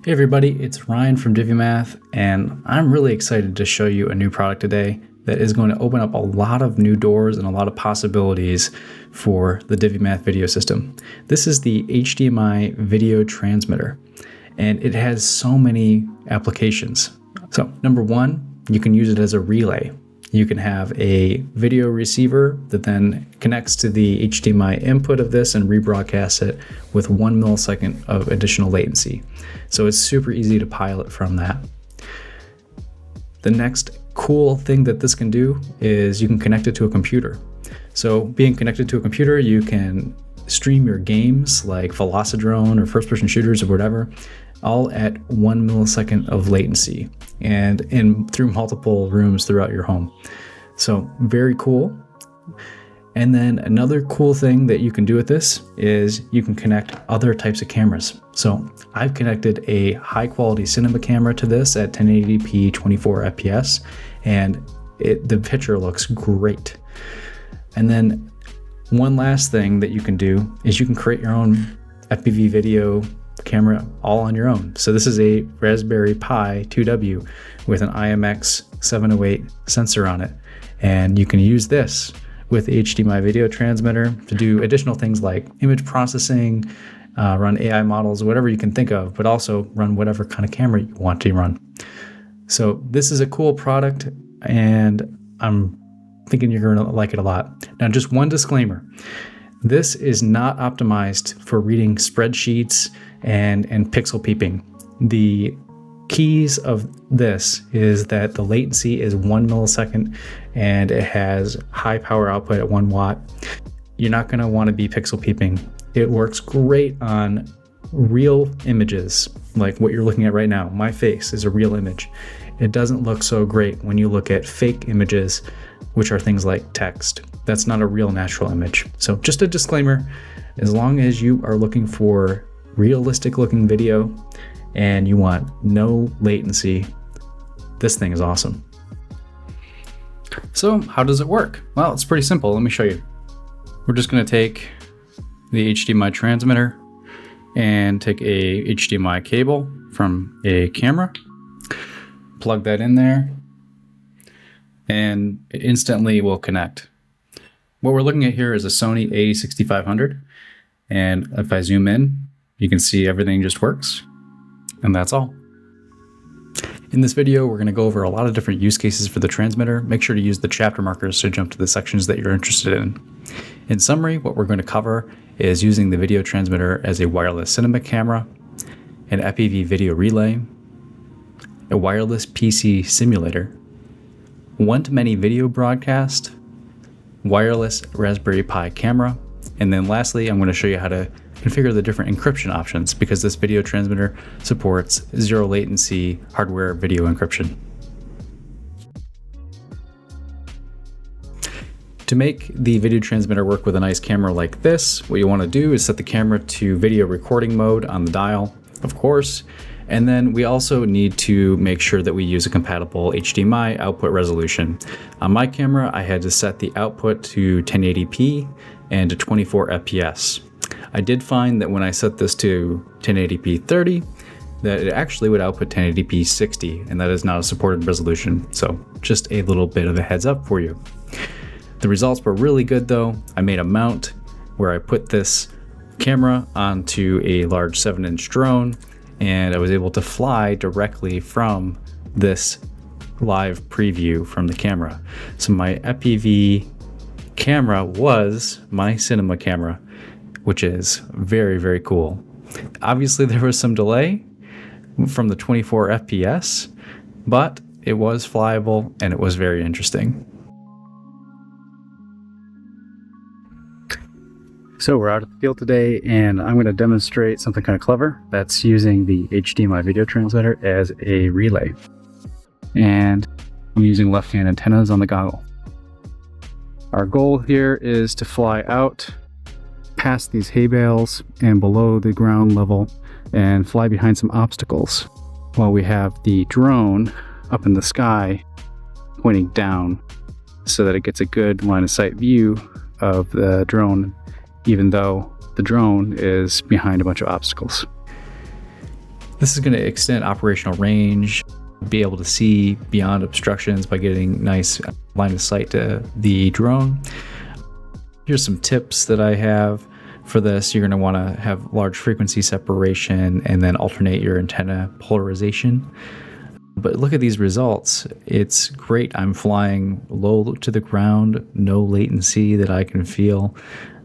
Hey everybody, it's Ryan from Divimath, and I'm really excited to show you a new product today that is going to open up a lot of new doors and a lot of possibilities for the Divimath video system. This is the HDMI video transmitter, and it has so many applications. So number one, you can use it as a relay. You can have a video receiver that then connects to the HDMI input of this and rebroadcasts it with 1 millisecond of additional latency. So it's super easy to pilot from that. The next cool thing that this can do is you can connect it to a computer. So being connected to a computer, you can stream your games like Velocidrone or first-person shooters or whatever, all at 1 millisecond of latency and through multiple rooms throughout your home. So very cool. And then another cool thing that you can do with this is you can connect other types of cameras. So I've connected a high quality cinema camera to this at 1080p 24 FPS, and the picture looks great. And then one last thing that you can do is you can create your own FPV video camera all on your own. So this is a Raspberry Pi 2W with an IMX708 sensor on it, and you can use this with the HDMI video transmitter to do additional things like image processing, run AI models, whatever you can think of, but also run whatever kind of camera you want to run. So this is a cool product, and I'm thinking you're going to like it a lot. Now, just one disclaimer. This is not optimized for reading spreadsheets and pixel peeping. The keys of this is that the latency is 1 millisecond and it has high power output at 1 watt. You're not going to want to be pixel peeping. It works great on real images like what you're looking at right now. My face is a real image. It doesn't look so great when you look at fake images, which are things like text. That's not a real natural image. So just a disclaimer, as long as you are looking for realistic looking video and you want no latency, this thing is awesome. So how does it work? Well, it's pretty simple. Let me show you. We're just going to take the HDMI transmitter and take a HDMI cable from a camera, plug that in there, and it instantly will connect. What we're looking at here is a Sony a6500, and if I zoom in, you can see everything just works, and that's all. In this video, we're going to go over a lot of different use cases for the transmitter. Make sure to use the chapter markers to jump to the sections that you're interested in. In summary, what we're going to cover is using the video transmitter as a wireless cinema camera, an FPV video relay, a wireless PC simulator, one-to-many video broadcast, wireless Raspberry Pi camera, and then lastly, I'm going to show you how to configure the different encryption options because this video transmitter supports zero latency hardware video encryption. To make the video transmitter work with a nice camera like this, what you want to do is set the camera to video recording mode on the dial, of course, and then we also need to make sure that we use a compatible HDMI output resolution. On my camera, I had to set the output to 1080p and to 24 FPS. I did find that when I set this to 1080p 30, that it actually would output 1080p 60, and that is not a supported resolution. So just a little bit of a heads up for you. The results were really good though. I made a mount where I put this camera onto a large 7-inch drone, and I was able to fly directly from this live preview from the camera. So my FPV camera was my cinema camera, which is very, very cool. Obviously there was some delay from the 24 FPS, but it was flyable and it was very interesting. So we're out at the field today, and I'm going to demonstrate something kind of clever that's using the HDMI video transmitter as a relay. And I'm using left-hand antennas on the goggle. Our goal here is to fly out past these hay bales and below the ground level and fly behind some obstacles while we have the drone up in the sky pointing down so that it gets a good line of sight view of the drone, even though the drone is behind a bunch of obstacles. This is going to extend operational range, be able to see beyond obstructions by getting nice line of sight to the drone. Here's some tips that I have for this. You're going to want to have large frequency separation and then alternate your antenna polarization. But look at these results. It's great. I'm flying low to the ground, no latency that I can feel,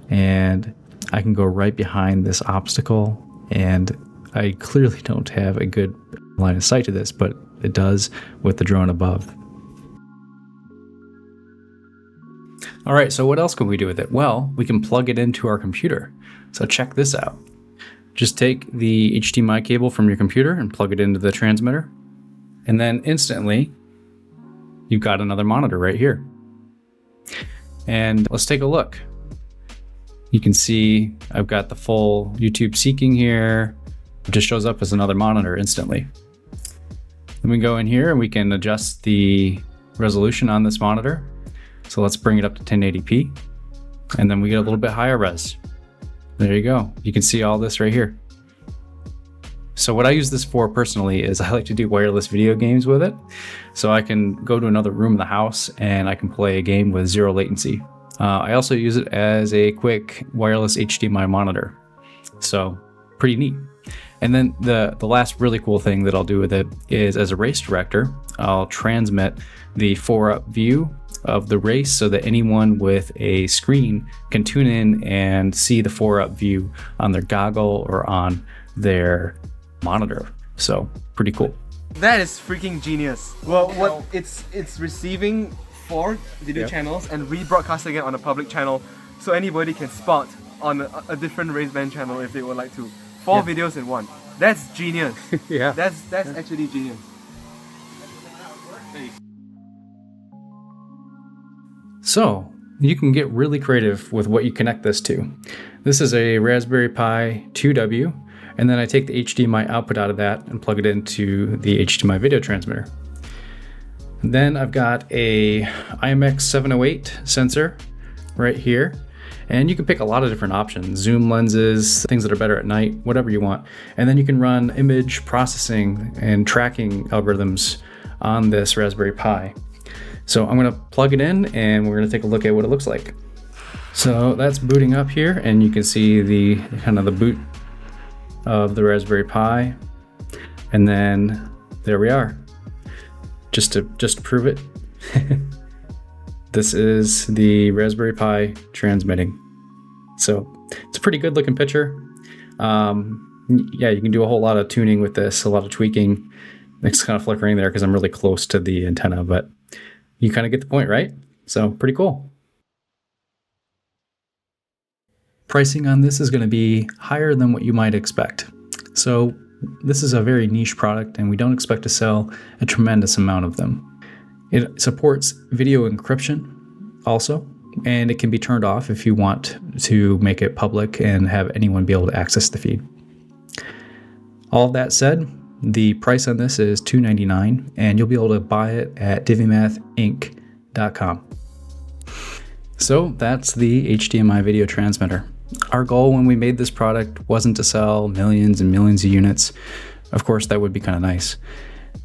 and I can go right behind this obstacle, and I clearly don't have a good line of sight to this, but it does with the drone above. All right, so what else can we do with it? Well, we can plug it into our computer. So check this out. Just take the HDMI cable from your computer and plug it into the transmitter. And then instantly, you've got another monitor right here. And let's take a look. You can see I've got the full YouTube seeking here. It just shows up as another monitor instantly. Then we go in here and we can adjust the resolution on this monitor. So let's bring it up to 1080p. And then we get a little bit higher res. There you go. You can see all this right here. So what I use this for personally is I like to do wireless video games with it. So I can go to another room in the house and I can play a game with zero latency. I also use it as a quick wireless HDMI monitor. So pretty neat. And then the last really cool thing that I'll do with it is, as a race director, I'll transmit the 4-up view of the race so that anyone with a screen can tune in and see the 4-up view on their goggle or on their monitor. So pretty cool. That is freaking genius. Well, it's receiving 4 video channels and rebroadcasting it on a public channel, so anybody can spot on a different race band channel if they would like to. 4 videos in one. That's genius. Yeah. That's actually genius. So you can get really creative with what you connect this to. This is a Raspberry Pi 2W, and then I take the HDMI output out of that and plug it into the HDMI video transmitter. And then I've got a IMX708 sensor right here, and you can pick a lot of different options: zoom lenses, things that are better at night, whatever you want. And then you can run image processing and tracking algorithms on this Raspberry Pi. So I'm going to plug it in and we're going to take a look at what it looks like. So that's booting up here, and you can see the kind of the boot of the Raspberry Pi. And then there we are. Just to prove it. This is the Raspberry Pi transmitting. So it's a pretty good looking picture. Yeah, you can do a whole lot of tuning with this, a lot of tweaking. It's kind of flickering there because I'm really close to the antenna, but you kind of get the point, right? So pretty cool. Pricing on this is going to be higher than what you might expect. So this is a very niche product, and we don't expect to sell a tremendous amount of them. It supports video encryption also, and it can be turned off if you want to make it public and have anyone be able to access the feed. All of that said, the price on this is $299, and you'll be able to buy it at divimathinc.com. So that's the HDMI video transmitter. Our goal when we made this product wasn't to sell millions and millions of units. Of course, that would be kind of nice.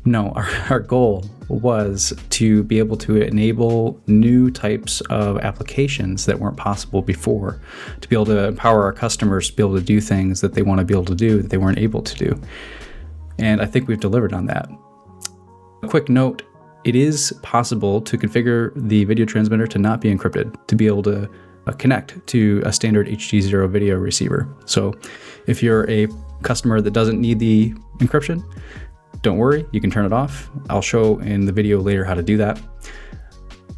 No, our goal was to be able to enable new types of applications that weren't possible before, to be able to empower our customers to be able to do things that they want to be able to do that they weren't able to do. And I think we've delivered on that. A quick note, it is possible to configure the video transmitter to not be encrypted, to be able to connect to a standard HD0 video receiver. So if you're a customer that doesn't need the encryption, don't worry, you can turn it off. I'll show in the video later how to do that.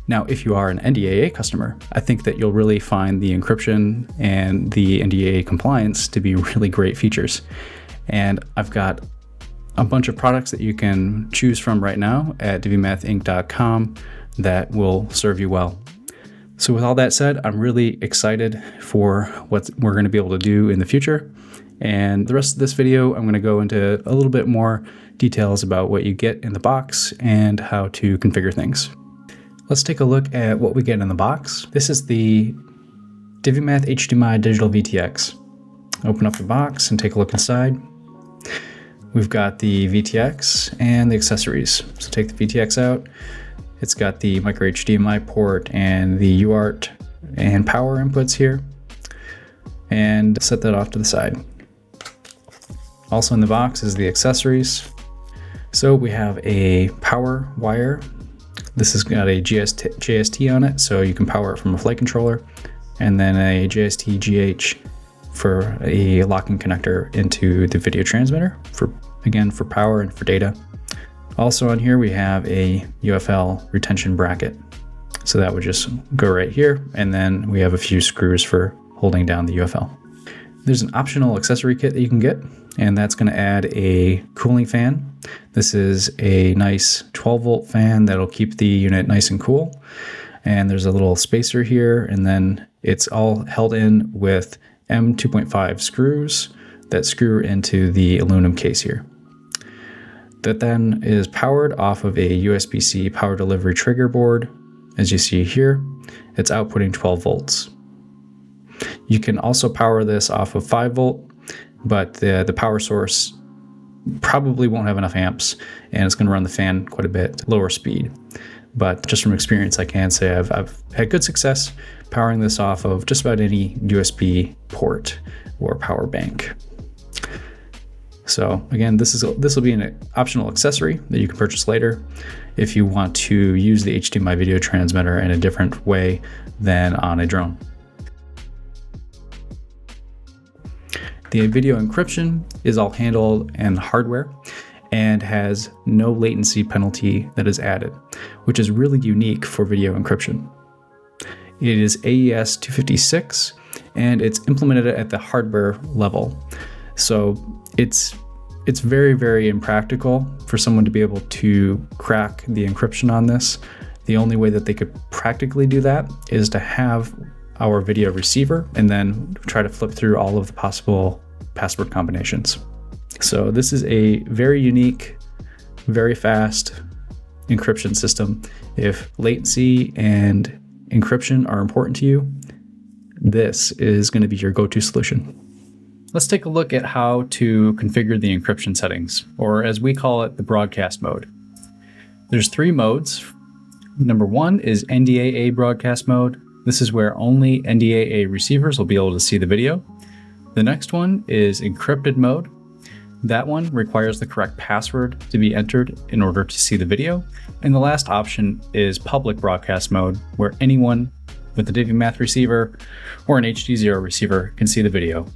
Now, if you are an NDAA customer, I think that you'll really find the encryption and the NDAA compliance to be really great features. And I've got a bunch of products that you can choose from right now at divimathinc.com that will serve you well. So with all that said, I'm really excited for what we're going to be able to do in the future. And the rest of this video, I'm going to go into a little bit more details about what you get in the box and how to configure things. Let's take a look at what we get in the box. This is the Divimath HDMI Digital VTX. Open up the box and take a look inside. we've got the VTX and the accessories. So take the VTX out. It's got the micro HDMI port and the UART and power inputs here, and set that off to the side. Also in the box is the accessories. So we have a power wire. This has got a JST on it, so you can power it from a flight controller, and then a JST GH for a locking connector into the video transmitter for power and for data. Also on here we have a UFL retention bracket. So that would just go right here, and then we have a few screws for holding down the UFL. There's an optional accessory kit that you can get, and that's going to add a cooling fan. This is a nice 12-volt fan that'll keep the unit nice and cool. And there's a little spacer here, and then it's all held in with M2.5 screws that screw into the aluminum case here. That then is powered off of a USB-C power delivery trigger board. As you see here, it's outputting 12 volts. You can also power this off of 5 volt, but the power source probably won't have enough amps, and it's going to run the fan quite a bit lower speed. But just from experience, I can say I've had good success powering this off of just about any USB port or power bank. So again, this will be an optional accessory that you can purchase later if you want to use the HDMI video transmitter in a different way than on a drone. The video encryption is all handled in hardware and has no latency penalty that is added, which is really unique for video encryption. It is AES 256 and it's implemented at the hardware level. So it's very, very impractical for someone to be able to crack the encryption on this. The only way that they could practically do that is to have our video receiver and then try to flip through all of the possible password combinations. So this is a very unique, very fast encryption system. If latency and encryption are important to you, this is going to be your go-to solution. Let's take a look at how to configure the encryption settings, or as we call it, the broadcast mode. There's 3 modes. Number 1 is NDAA broadcast mode. This is where only NDAA receivers will be able to see the video. The next one is encrypted mode. That one requires the correct password to be entered in order to see the video. And the last option is public broadcast mode, where anyone with a Divimath receiver or an HD0 receiver can see the video.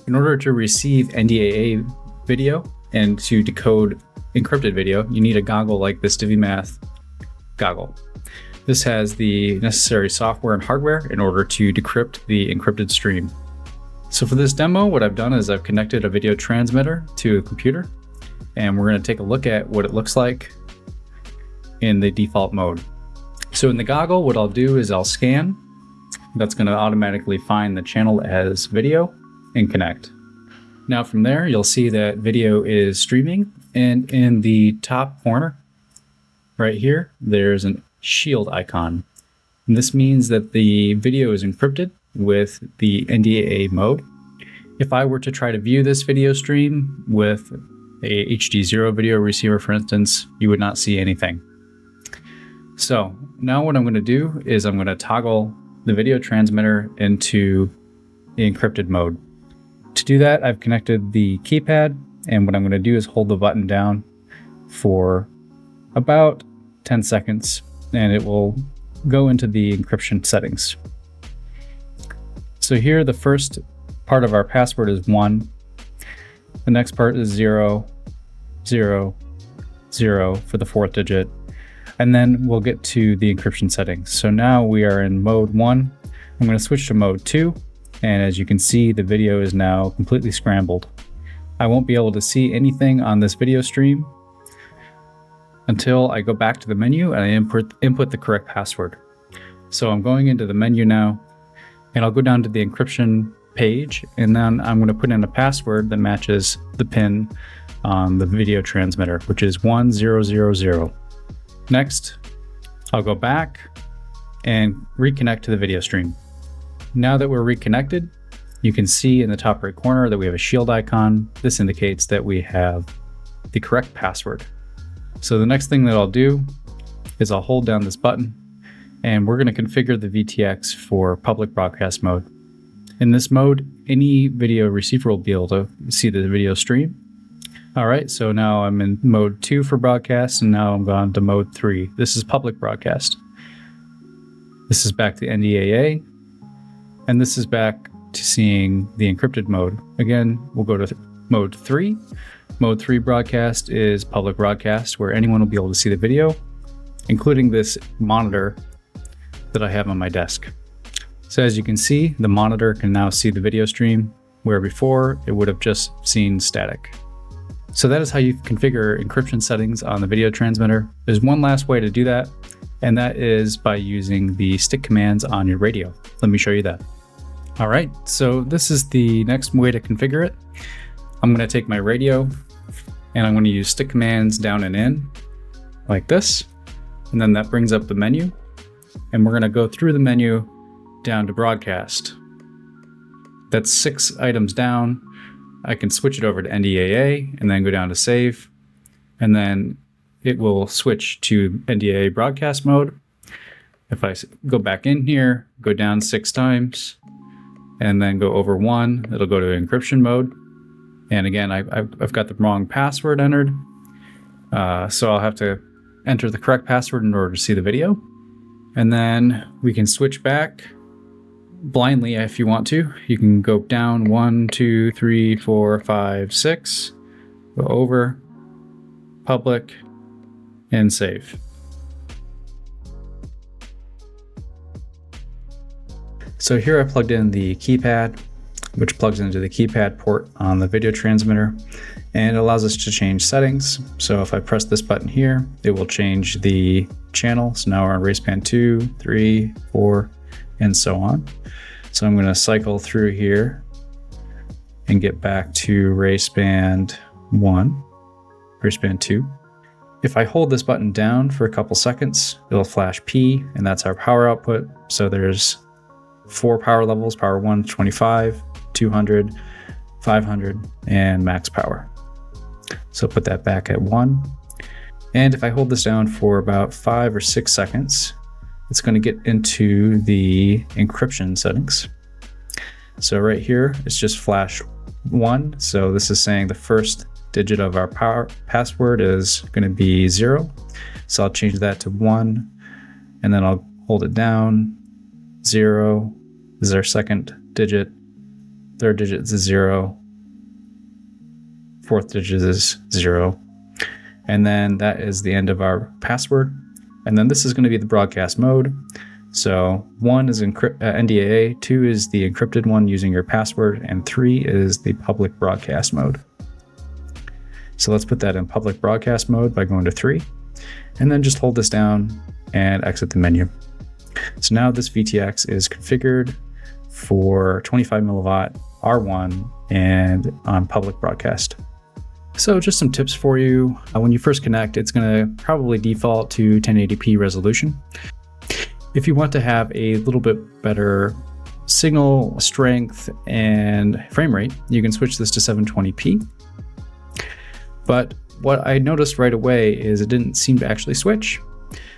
In order to receive NDAA video and to decode encrypted video, you need a goggle like this Divimath goggle. This has the necessary software and hardware in order to decrypt the encrypted stream. So for this demo, what I've done is I've connected a video transmitter to a computer, and we're going to take a look at what it looks like in the default mode. So in the goggle, what I'll do is I'll scan. That's going to automatically find the channel as video and connect. Now from there, you'll see that video is streaming, and in the top corner right here, there's a shield icon. And this means that the video is encrypted with the NDAA mode. If I were to try to view this video stream with a HD0 video receiver, for instance, you would not see anything. So now what I'm going to do is I'm going to toggle the video transmitter into the encrypted mode. To do that, I've connected the keypad, and what I'm going to do is hold the button down for about 10 seconds, and it will go into the encryption settings. So here, the first part of our password is 1. The next part is 0, 0, 0 for the 4th digit. And then we'll get to the encryption settings. So now we are in mode 1. I'm going to switch to mode 2. And as you can see, the video is now completely scrambled. I won't be able to see anything on this video stream until I go back to the menu and I input the correct password. So I'm going into the menu now, and I'll go down to the encryption page, and then I'm going to put in a password that matches the pin on the video transmitter, which is 1000. Next, I'll go back and reconnect to the video stream. Now that we're reconnected, you can see in the top right corner that we have a shield icon. This indicates that we have the correct password. So the next thing that I'll do is I'll hold down this button, and we're going to configure the VTX for public broadcast mode. In this mode, any video receiver will be able to see the video stream. All right, so now I'm in mode 2 for broadcast, and now I'm gone to mode 3. This is public broadcast. This is back to NDAA, and this is back to seeing the encrypted mode. Again, we'll go to mode 3. Mode 3 broadcast is public broadcast, where anyone will be able to see the video, including this monitor that I have on my desk. So as you can see, the monitor can now see the video stream, where before it would have just seen static. So that is how you configure encryption settings on the video transmitter. There's one last way to do that, and that is by using the stick commands on your radio. Let me show you that. All right, so this is the next way to configure it. I'm going to take my radio, and I'm going to use stick commands down and in, like this. And then that brings up the menu, and we're going to go through the menu down to broadcast. That's 6 items down. I can switch it over to NDAA and then go down to save, and then it will switch to NDAA broadcast mode. If I go back in here, go down 6 times, and then go over 1, it'll go to encryption mode. And again, I've got the wrong password entered, so I'll have to enter the correct password in order to see the video. And then we can switch back blindly if you want to. You can go down 1, 2, 3, 4, 5, 6, go over, public, and save. So here I plugged in the keypad, which plugs into the keypad port on the video transmitter, and it allows us to change settings. So if I press this button here, it will change the channel. So now we're on raceband 2, 3, 4, and so on. So I'm going to cycle through here and get back to raceband 1, raceband 2. If I hold this button down for a couple seconds, it'll flash P, and that's our power output. So there's 4 power levels: power 1, 25, 200, 500, and max power. So put that back at 1. And if I hold this down for about 5 or 6 seconds, it's going to get into the encryption settings. So right here, it's just flash 1. So this is saying the first digit of our password is going to be 0. So I'll change that to 1, and then I'll hold it down. 0 is our second digit. Third digit is 0. Fourth digit is 0. And then that is the end of our password. And then this is going to be the broadcast mode. So 1 is NDAA, 2 is the encrypted one using your password, and 3 is the public broadcast mode. So let's put that in public broadcast mode by going to 3, and then just hold this down and exit the menu. So now this VTX is configured for 25 milliwatt R1 and on public broadcast. So just some tips for you. When you first connect, it's going to probably default to 1080p resolution. If you want to have a little bit better signal strength and frame rate, you can switch this to 720p. But what I noticed right away is it didn't seem to actually switch.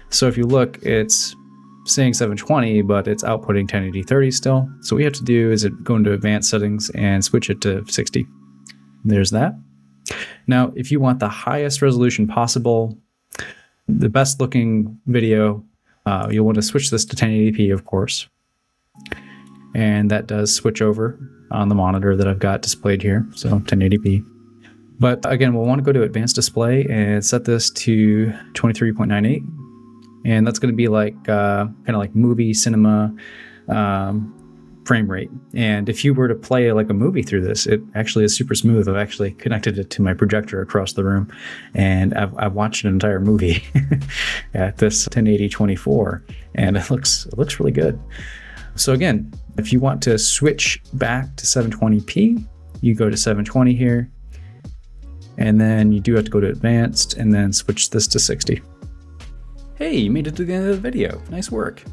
So if you look, it's saying 720, but it's outputting 1080-30 still. So what we have to do is go into advanced settings and switch it to 60. There's that. Now, if you want the highest resolution possible, the best looking video, you'll want to switch this to 1080p, of course. And that does switch over on the monitor that I've got displayed here, so 1080p. But again, we'll want to go to advanced display and set this to 23.98. And that's going to be like kind of like movie cinema frame rate. And if you were to play like a movie through this, it actually is super smooth. I've actually connected it to my projector across the room, and I've watched an entire movie at this 1080-24, and it looks really good. So again, if you want to switch back to 720p, you go to 720 here, and then you do have to go to advanced and then switch this to 60. Hey, you made it to the end of the video. Nice work.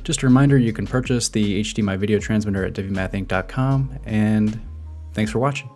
Just a reminder, you can purchase the HDMI video transmitter at divimathinc.com, and thanks for watching.